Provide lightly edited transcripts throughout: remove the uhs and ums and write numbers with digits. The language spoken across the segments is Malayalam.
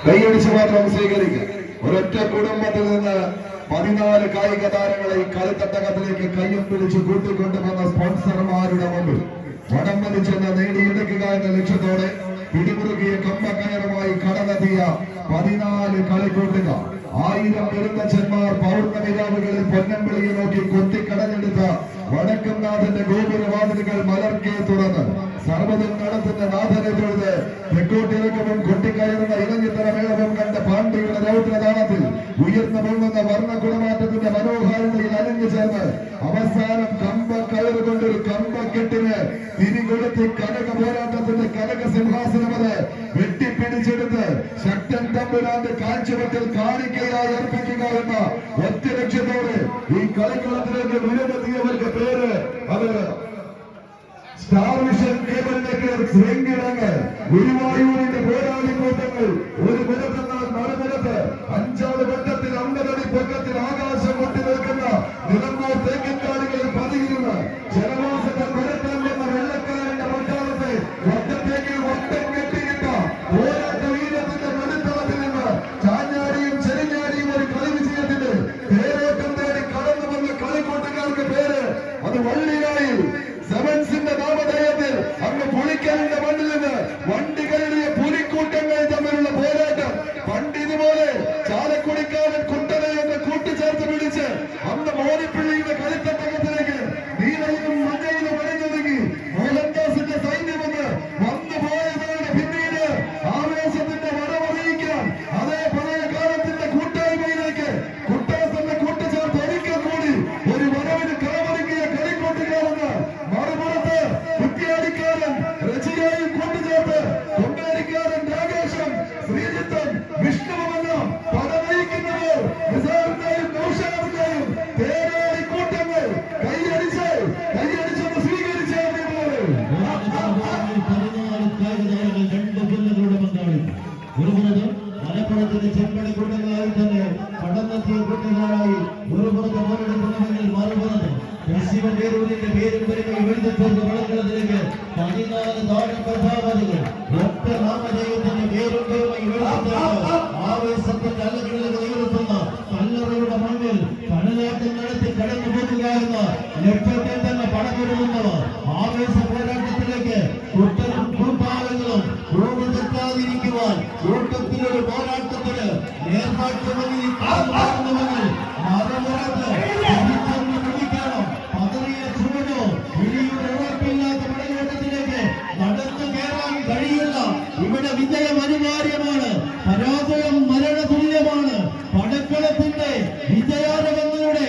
കൈയടിച്ച് മാത്രം സ്വീകരിക്കുക. ഒരൊറ്റ കുടുംബത്തിൽ നിന്ന് 14 കായിക താരങ്ങളെ ഈ കളിത്തട്ടകത്തിലേക്ക് കയ്യും പിടിച്ച് കൂട്ടിക്കൊണ്ടുവന്ന സ്പോൺസർമാരുടെ മുമ്പിൽ വടം വലിച്ചെന്ന് നേടിയെടുക്കുക എന്ന ലക്ഷ്യത്തോടെ പിടിമുറുകിയ കമ്പക്കയറുമായി കടന്നെത്തിയ 14 കളിക്കൂട്ടുകാർ. 1000 പെരുന്തച്ഛന്മാർ പൗർണമി രാവുകളിൽ പൊന്നമ്പിളിയെ നോക്കി കൊത്തിക്കടഞ്ഞെടുത്ത വടക്കുംനാഥന്റെ ഗോപുരവാതിലുകൾ മലർക്കെ തുറന്ന് സർവ്വതും നടത്തുന്ന നാഥനെ തൊഴുത് തെക്കോട്ടിറക്കവും കൊട്ടിക്കയറുന്ന ഇറങ്ങിത്തര മേളവും കണ്ട പാണ്ഡ്യയുടെ രൗദ്രതാളത്തിൽ ഉയർന്നു പൊങ്ങുന്ന വർണ്ണകുടമാറ്റത്തിന്റെ മനോഹാരിതയിൽ അലിഞ്ഞു ചേർന്ന് അവസാനം കമ്പക്കയറുകൊണ്ടൊരു കമ്പക്കെട്ടിന് തിരികൊടുത്തി കനക പോരാട്ടത്തിന്റെ കനക സിംഹാസനമത് വെട്ടിപ്പിടിച്ചെടുത്ത് ശക്തൻ തമ്പുരാന്റെ കാഴ്ചവെക്കൽ കാണിക്കയായി അർപ്പിക്കുക എന്ന ഒറ്റ ലക്ഷ്യത്തോടെ ഈ കളിക്കളത്തിലേക്ക് വിലതെത്തിയവർക്ക് പേര് അവര് സ്റ്റാർ വിഷൻ കേബിൾ നെറ്റ്വർക്ക് ശൃംഖലകൾ ഗുരുവായൂരിന്റെ പോരാളിക്കൂട്ടങ്ങൾ ഒരു നിരത്തെന്നാൽ മറുനിരത്ത് 5ാം ഘട്ടത്തിൽ 50 അടി പൊക്കത്തിൽ ആകാശം കൊട്ടി നിൽക്കുന്ന നിലമ്പൂർ തേക്കിൻകാടുകളിൽ പതിയിരുന്ന ജനവാസത്തെ നിരത്താൻ വന്ന വെള്ളക്കാരന്റെ പട്ടാളത്തെ വട്ടത്തേക്ക് വട്ടം കെട്ടിയിട്ട പോരാട്ട വീരത്തിന്റെ നടുത്തളത്തിൽ നിന്ന് ചാഞ്ഞാടിയും ചെരിഞ്ഞാടിയും ഒരു കളി വിജയത്തിന്റെ പേരോട്ടം തേടി കടന്നു വന്ന കളിക്കൂട്ടുകാർക്ക് പേര് അത് വള്ളിയായിൽ സെവൻസിന്റെ നാമധേയത്തിൽ അങ്ങ് പുലിക്കലിന്റെ മണ്ണിൽ നിന്ന് വണ്ടികളുടെ പുലിക്കൂട്ടങ്ങൾ തമ്മിലുള്ള പോരാട്ടം പണ്ട് ഇതുപോലെ ചാലക്കുടിക്കാരൻ കുട്ടനെ എന്ന് കൂട്ടിച്ചേർത്ത് പിടിച്ച് അന്ന് മോനിപ്പിള്ളിയുടെ കളിത്തട്ടകത്തിലേക്ക് നീലയിലും മഞ്ഞയിലും അണിഞ്ഞൊതുങ്ങി മോഹൻദാസിന്റെ സൈന്യമെന്ന് വന്നു പോയവരുടെ പിന്നീട് ആവേശത്തിന്റെ വരവറിയിക്കാൻ അതേ പഴയ കാലത്തിന്റെ കൂട്ടായ്മയിലേക്ക് കുട്ടാസന്റെ കൂട്ടിച്ചേർത്ത് ഒരിക്കൽ കൂടി ഒരു വരവിന് കളമൊരുക്കിയ കളിക്കൂട്ടുകാരെന്ന് മറുപുറത്ത് കുറ്റിയാടിക്കാരൻ രചിയായും കൂട്ടുചേർത്ത് കൊണ്ടേരിക്കാരൻ രാകേശം ശ്രീജിത്തൻ വിഷ്ണുവെന്ന പടനയിക്കുന്നവർ നിസാറിന്റെയും നൗഷാദിന്റെയും തേരാളി കൂട്ടങ്ങൾ കൈയടിച്ചൊന്ന് സ്വീകരിച്ച മലപ്പുറത്തിന്റെ ചെമ്പടി കൂട്ടങ്ങളായി തന്നെ കടന്നെത്തിയ കൂട്ടങ്ങളായി ഒരു പുറത്ത് പോരെടുക്കുന്നവരിൽ മറുപുറത്ത് ശിവനേരൂരിന്റെ പേരും പെരുമയും എഴുതിപ്പോർന്ന് വളർന്നതിലേക്ക് 14 താഴെ പ്രഭാവതികൾ ഒറ്റ നാമധേയത്തിന്റെ പേരും പെരുമയും എഴുതിപ്പോർന്ന് ആവേശത്തിന്റെ അലകളിൽ ഉയർത്തുന്ന കല്ലറയുടെ മണ്ണിൽ കടലാട്ടം നടത്തി കടന്നു പോകുക എന്ന ലക്ഷ്യത്തിൽ തന്നെ പടമൊരുങ്ങുന്നവർ ആവേശ പോരാട്ടത്തിലേക്ക് കുട്ടനും കൂട്ടാളുകളും കൂടി തെറ്റാതിരിക്കുവാൻ കൂട്ടത്തിലൊരു പോരാട്ടത്തിന് നേർമാറ്റമെങ്കിൽ മറുപുറത്ത് പിടിക്കണം പതറിയ ചൂടോ ഇടിയുടെ ഉറപ്പില്ലാത്ത പടയോട്ടത്തിലേക്ക് നടന്നു കയറാൻ കഴിയില്ല. ഇവിടെ വിജയം അനിവാര്യമാണ്, പരാജയം മരണതുല്യമാണ്. പടക്കളത്തിന്റെ വിജയാരവങ്ങളുടെ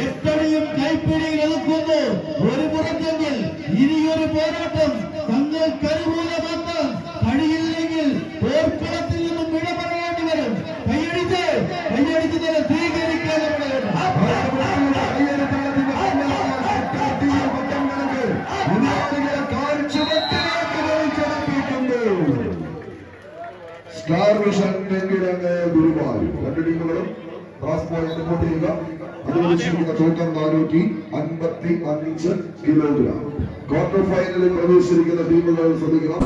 എട്ടടിയും കൈപ്പിടിയിൽ നിൽക്കുന്നു. ഒരു പുറത്തെങ്കിൽ ഇനിയൊരു പോരാട്ടം തങ്ങൾക്ക് അനുകൂലമാക്കാൻ കഴിയില്ലെങ്കിൽ പോർക്കുളത്തിൽ നിന്നും വിട പറയേണ്ടി വരും. കൈയടിച്ച് തന്നെ സ്വീകരിക്കാൻ സ്റ്റാർ വിഷൻ വെങ്കിടങ്ങ് ഗുരുവായൂർ രണ്ട് ടീമുകളും ക്രോസ് പോയിന്റ് റിപ്പോർട്ട് ചെയ്യുക. അനുവദിച്ചിരിക്കുന്ന തൂക്കം 455 കിലോഗ്രാം. ക്വാർട്ടർ ഫൈനലിൽ പ്രവേശിച്ചിരിക്കുന്ന ടീമുകൾ ശ്രദ്ധിക്കണം.